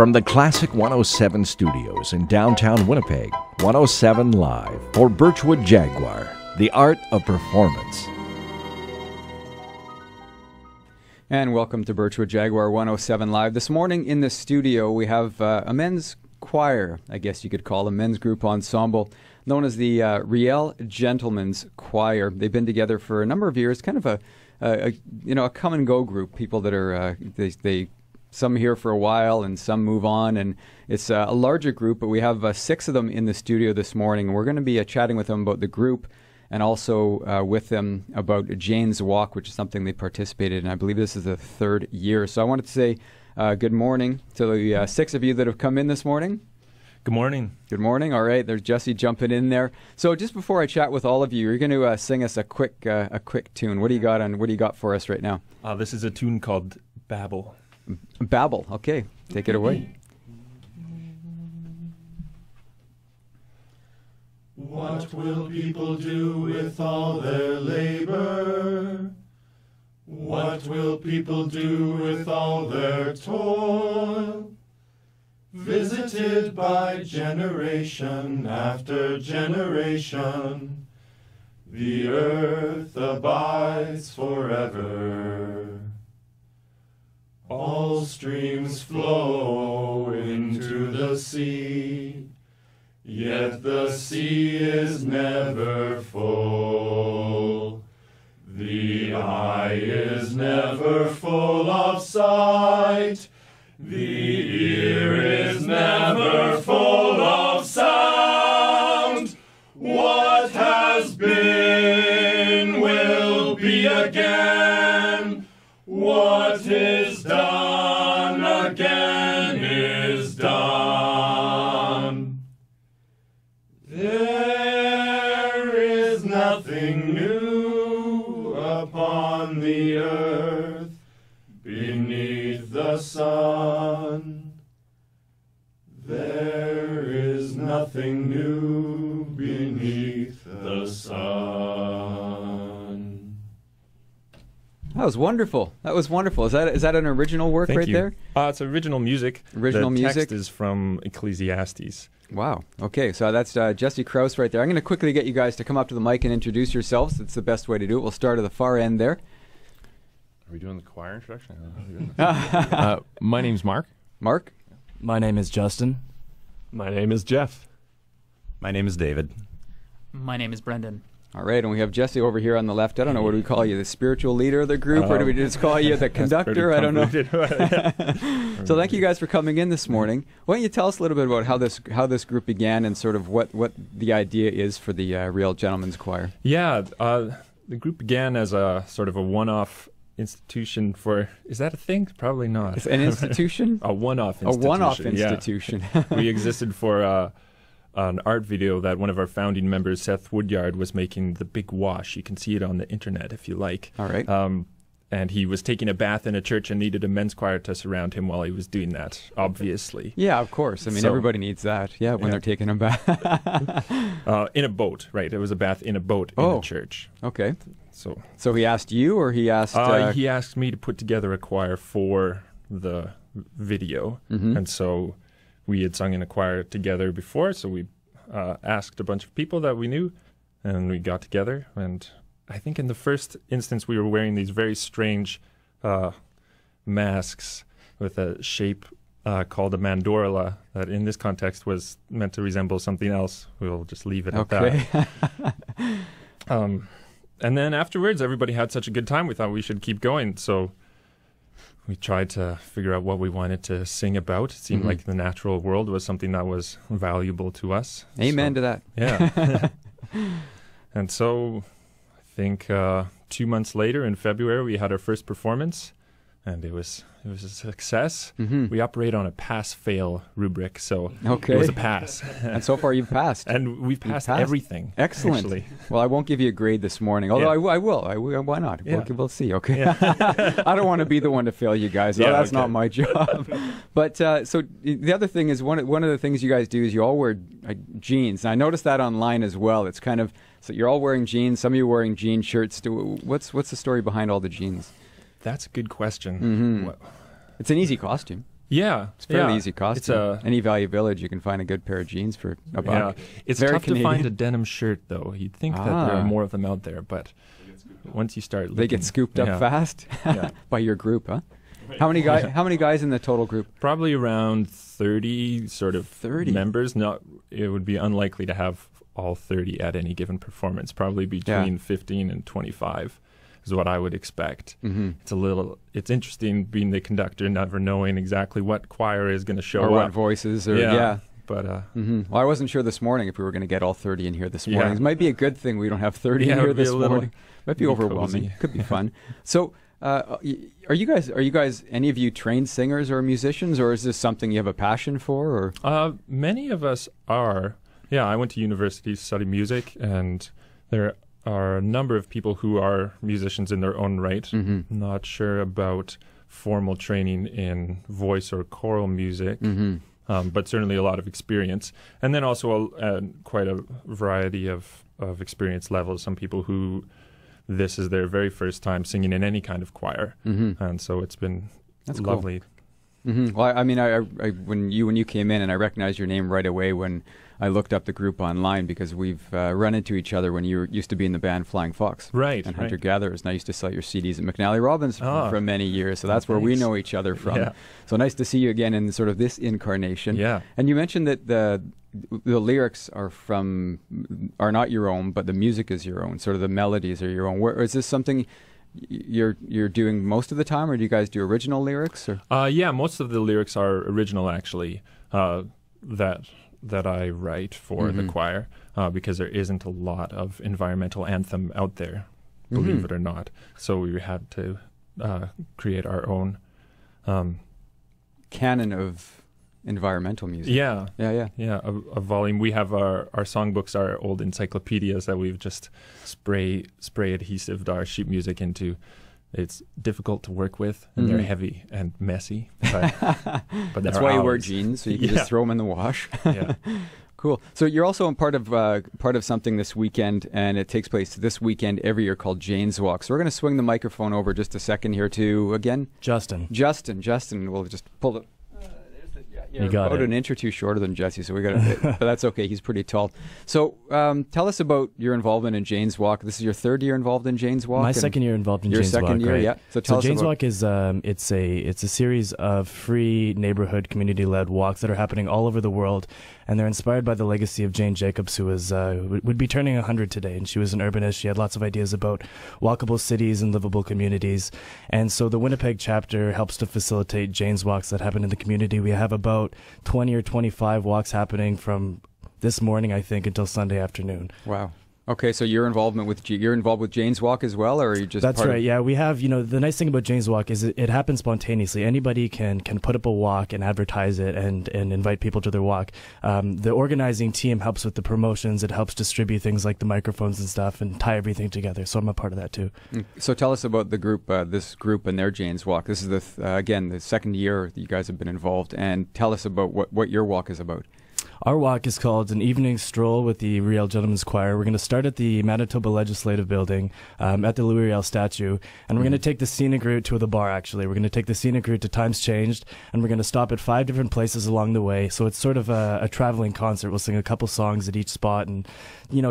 From the Classic 107 studios in downtown Winnipeg, 107 Live for Birchwood Jaguar, the art of performance. And welcome to Birchwood Jaguar 107 Live. This morning in the studio we have a men's choir, I guess you could call a men's group ensemble, known as the Riel Gentlemen's Choir. They've been together for a number of years, kind of a come and go group. People that are they some here for a while and some move on, and it's a larger group. But we have 6 of them in the studio this morning, and we're going to be chatting with them about the group, and also with them about Jane's Walk, which is something they participated in. I believe this is the 3rd year. So I wanted to say good morning to the 6 of you that have come in this morning. Good morning. Good morning. All right, there's Jesse jumping in there. So just before I chat with all of you, you're going to sing us a quick tune. What do you got for us right now? This is a tune called Babel. Babel. Okay, take it away. What will people do with all their labor? What will people do with all their toil? Visited by generation after generation, the earth abides forever. All streams flow into the sea, yet the sea is never full. The eye is never full of sight. The ear is never full of sound. What has been will be again. What is done again is done. There is nothing new upon the earth beneath the sun. There is nothing new beneath the sun. That was wonderful. Is that an original work? Thank right you. there? It's original music. Original the music? text is from Ecclesiastes. Wow. Okay, so that's Jesse Krause right there. I'm going to quickly get you guys to come up to the mic and introduce yourselves. It's the best way to do it. We'll start at the far end there. Are we doing the choir introduction? My name's Mark. Mark? My name is Justin. My name is Jeff. My name is David. My name is Brendan. All right, and we have Jesse over here on the left. I don't know, what do we call you, the spiritual leader of the group, or do we just call you the conductor? I don't know. So thank you guys for coming in this morning. Why don't you tell us a little bit about how this group began and sort of what the idea is for the Riel Gentlemen's Choir? Yeah, the group began as a sort of a one-off institution for, is that a thing? Probably not. It's an institution? A one-off institution. A one-off institution. Yeah. We existed for an art video that one of our founding members, Seth Woodyard, was making, The Big Wash. You can see it on the internet if you like. All right. And he was taking a bath in a church and needed a men's choir to surround him while he was doing that, obviously. Yeah, of course. I mean, everybody needs that, when they're taking a bath. In a boat, right. It was a bath in a boat in a church. Okay. So he asked you, or he asked... He asked me to put together a choir for the video. Mm-hmm. And so we had sung in a choir together before, so we asked a bunch of people that we knew, and we got together. And I think in the first instance we were wearing these very strange masks with a shape called a mandorla that in this context was meant to resemble something else. We'll just leave it at that. And then afterwards, everybody had such a good time, we thought we should keep going. So we tried to figure out what we wanted to sing about. It seemed like the natural world was something that was valuable to us. Amen to that. Yeah. And so I think 2 months later in February, we had our first performance, and it was a success. Mm-hmm. We operate on a pass-fail rubric, so it was a pass. And so far you've passed. And we've passed everything. Excellent. Actually. Well, I won't give you a grade this morning, although I will. Why not? Yeah. We'll see, okay? I don't want to be the one to fail you guys. That's not my job. But so the other thing is, one of the things you guys do is you all wear jeans. And I noticed that online as well. It's kind of, so you're all wearing jeans. Some of you are wearing jean shirts. What's the story behind all the jeans? That's a good question. Mm-hmm. It's an easy costume. Yeah. It's fairly yeah. easy cost. It's a, Any Value Village, you can find a good pair of jeans for $1. yeah. It's Very tough Canadian. to find a denim shirt, though. You'd think that there are more of them out there, but once you start looking, They get scooped up yeah. fast Yeah. by your group, huh? How many guys? How many guys in the total group? Probably around 30 sort of 30 members. It would be unlikely to have all 30 at any given performance. Probably between 15 and 25 is what I would expect. Mm-hmm. It's interesting being the conductor, never knowing exactly what choir is going to show Or up. what voices? Or yeah. But Well, I wasn't sure this morning if we were going to get all 30 in here this morning. Yeah. It might be a good thing we don't have 30 Yeah, in it here would be this a little- morning. Might be overwhelming. cozy. Could be fun. So, are you guys any of you trained singers or musicians, or is this something you have a passion for? Or many of us are. Yeah, I went to university to study music, and there are a number of people who are musicians in their own right. Mhm. Not sure about formal training in voice or choral music. But certainly a lot of experience. And then also quite a variety of experience levels. Some people who this is their very first time singing in any kind of choir. And so it's been That's cool. lovely. Well, I mean, I when you came in, and I recognized your name right away when I looked up the group online, because we've run into each other when you used to be in the band Flying Fox, Right, and right. Hunter Gatherers, and I used to sell your CDs at McNally Robbins for many years. So that's where we Thanks. know each other from. Yeah. So nice to see you again in sort of this incarnation. Yeah. And you mentioned that the lyrics are not your own, but the music is your own. Sort of the melodies are your own. Is this something you're doing most of the time, or do you guys do original lyrics? Or? Yeah, most of the lyrics are original, actually, that I write for the choir, because there isn't a lot of environmental anthem out there, believe it or not. So we had to create our own canon of environmental music. Yeah, Yeah. a volume. We have our songbooks, our old encyclopedias that we've just spray adhesived our sheet music into. It's difficult to work with, and they're heavy and messy. But That's they're why you wear ours. jeans, so you can just throw them in the wash. Yeah. Cool. So you're also a part of something this weekend, and it takes place this weekend every year called Jane's Walk. So we're going to swing the microphone over just a second here to, again, Justin. Justin, we'll just pull it. You got about it. an inch or two shorter than Jesse, so we got it. But that's okay. He's pretty tall. So tell us about your involvement in Jane's Walk. This is your third year involved in Jane's Walk? My second year involved in Your Jane's Walk. second year, right. yeah. So tell us Jane's about Walk is it's a series of free neighborhood community-led walks that are happening all over the world, and they're inspired by the legacy of Jane Jacobs, who was would be turning 100 today, and she was an urbanist. She had lots of ideas about walkable cities and livable communities, and so the Winnipeg chapter helps to facilitate Jane's Walks that happen in the community. We have about 20 or 25 walks happening from this morning, I think, until Sunday afternoon. Wow. Okay, so you're involved with Jane's Walk as well, or are you just That's part right. of... Yeah, we have, the nice thing about Jane's Walk is it happens spontaneously. Anybody can put up a walk and advertise it and invite people to their walk. The organizing team helps with the promotions. It helps distribute things like the microphones and stuff and tie everything together. So I'm a part of that too. So tell us about the group, this group and their Jane's Walk. This is again the second year that you guys have been involved, and tell us about what your walk is about. Our walk is called An Evening Stroll with the Riel Gentlemen's Choir. We're going to start at the Manitoba Legislative Building at the Louis Riel statue, and we're going to take the scenic route to the bar, actually. We're going to take the scenic route to Times Changed, and we're going to stop at 5 different places along the way. So it's sort of a traveling concert. We'll sing a couple songs at each spot and,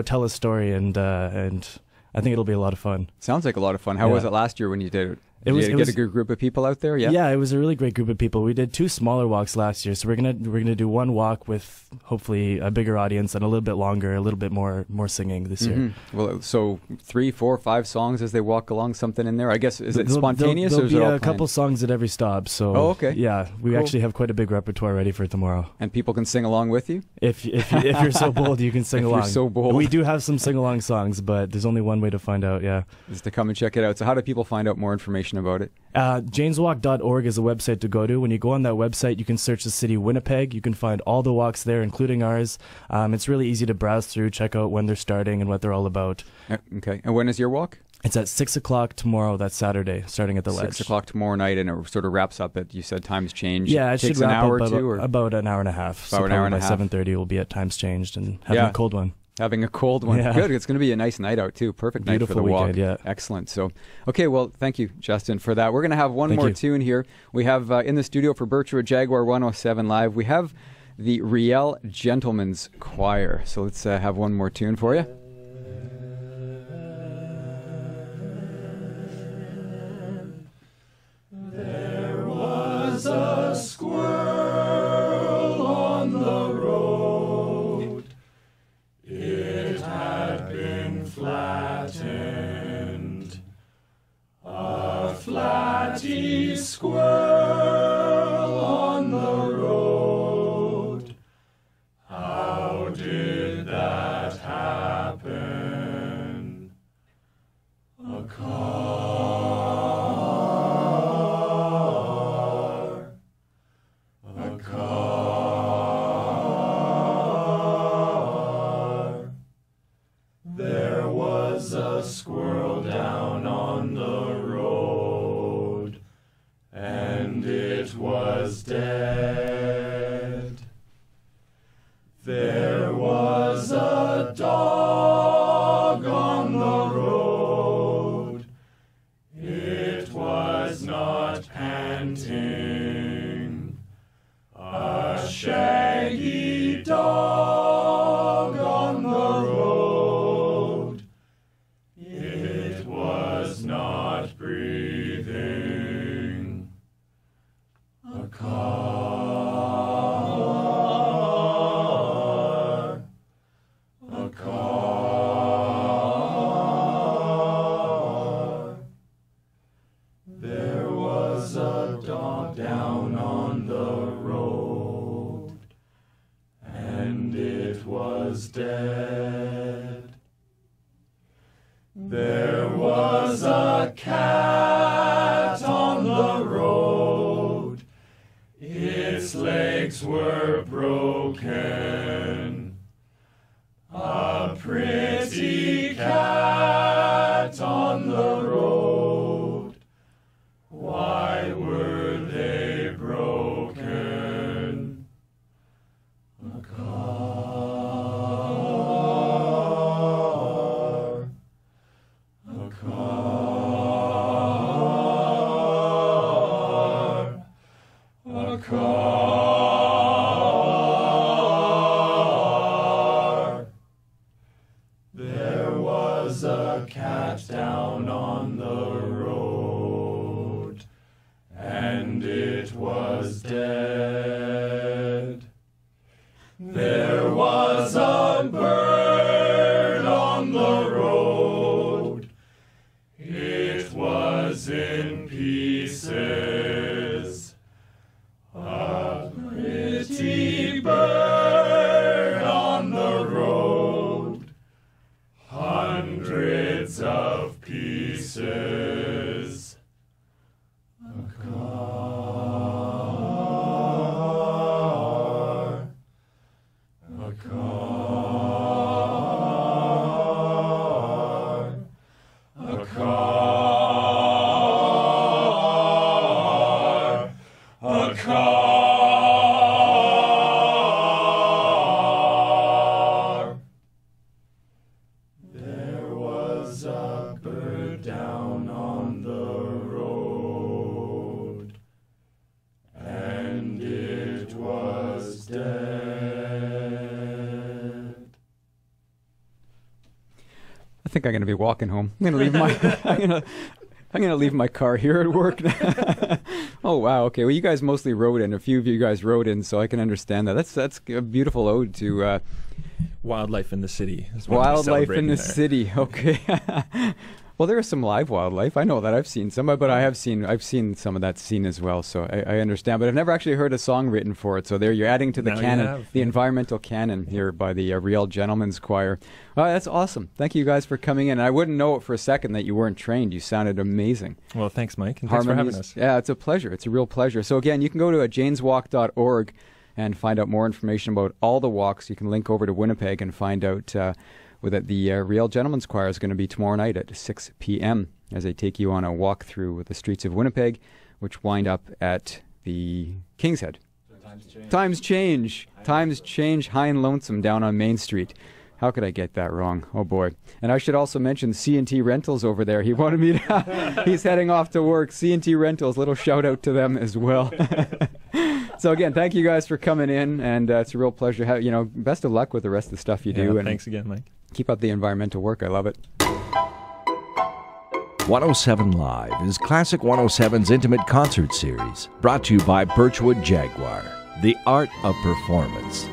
tell a story, and I think it'll be a lot of fun. Sounds like a lot of fun. How was it last year when you did it? Did you get a good group of people out there? Yeah. Yeah, it was a really great group of people. We did 2 smaller walks last year, so we're gonna do one walk with hopefully a bigger audience and a little bit longer, a little bit more singing this year. Well, so 3, 4, 5 songs as they walk along, something in there. I guess is it There'll- spontaneous There'll or is it be all a couple songs at every stop. So okay. Yeah, we Cool. actually have quite a big repertoire ready for tomorrow. And people can sing along with you? If you're so bold, you can sing If along. you're so bold. We do have some sing along songs, but there's only one way to find out. Yeah. Is to come and check it out. So how do people find out more information about it? Janeswalk.org is a website to go to. When you go on that website, you can search the city Winnipeg. You can find all the walks there, including ours. It's really easy to browse through, check out when they're starting and what they're all about. Okay. And when is your walk? It's at 6 o'clock tomorrow, that's Saturday, starting at the Ledge. 6 o'clock tomorrow night, and it sort of wraps up at, you said, Times Changed. Yeah, it takes should an wrap hour up or two? Or? about an hour and a half. About an hour and a half. By 7:30, we'll be at Times Changed and having a cold one. Having a cold one. Yeah. Good. It's going to be a nice night out, too. Perfect night for Beautiful the walk. weekend, yeah. Excellent. So, okay, well, thank you, Justin, for that. We're going to have one Thank more you. tune here. We have in the studio for Birchwood Jaguar 107 Live, we have the Riel Gentlemen's Choir. So let's have one more tune for you. There was a squirrel on the road. It had been flattened. A flatty squirrel on the road. How did that happen? A car. There was a squirrel down on the road, and it was dead. There was a dog on the road. It was not panting. A shaggy dog on the road. It was not breathing. A car. A car. There was a dog down on the road, and it was dead. There was a cat on the road. Its legs were broken. A pretty cat on the road. Why were they broken? A car. A car. A car. There was a cat down on the road, and it was dead. There was a bird on the road. It was in pieces. A pretty bird on the road. Hundreds of pieces. A car. A car. A car. A car. There was a bird down on the road, and it was dead. I think I'm going to be walking home. I'm going to leave my I'm going to leave my car here at work. Oh wow, okay. Well, you guys mostly rode in. A few of you guys rode in, so I can understand that. That's a beautiful ode to Wildlife in the city. is what we're wildlife in the celebrating there. city. Okay. Well, there is some live wildlife. I know that. I've seen some, but I've seen some of that scene as well. So I understand. But I've never actually heard a song written for it. So there, you're adding to the Now you canon, have, the yeah. environmental canon here by the Riel Gentlemen's Choir. That's awesome. Thank you guys for coming in. I wouldn't know it for a second that you weren't trained. You sounded amazing. Well, thanks, Mike, and thanks for having us. Yeah, it's a pleasure. It's a real pleasure. So again, you can go to janeswalk.org and find out more information about all the walks. You can link over to Winnipeg and find out that the Riel Gentlemen's Choir is going to be tomorrow night at 6 p.m. as they take you on a walk through the streets of Winnipeg, which wind up at the King's Head. Times change. High and lonesome down on Main Street. How could I get that wrong? Oh boy. And I should also mention C&T Rentals over there. He wanted me to, he's heading off to work. C&T Rentals, little shout out to them as well. So again, thank you guys for coming in, and it's a real pleasure. Best of luck with the rest of the stuff you do. And thanks again, Mike. Keep up the environmental work. I love it. 107 Live is Classic 107's intimate concert series, brought to you by Birchwood Jaguar, the art of performance.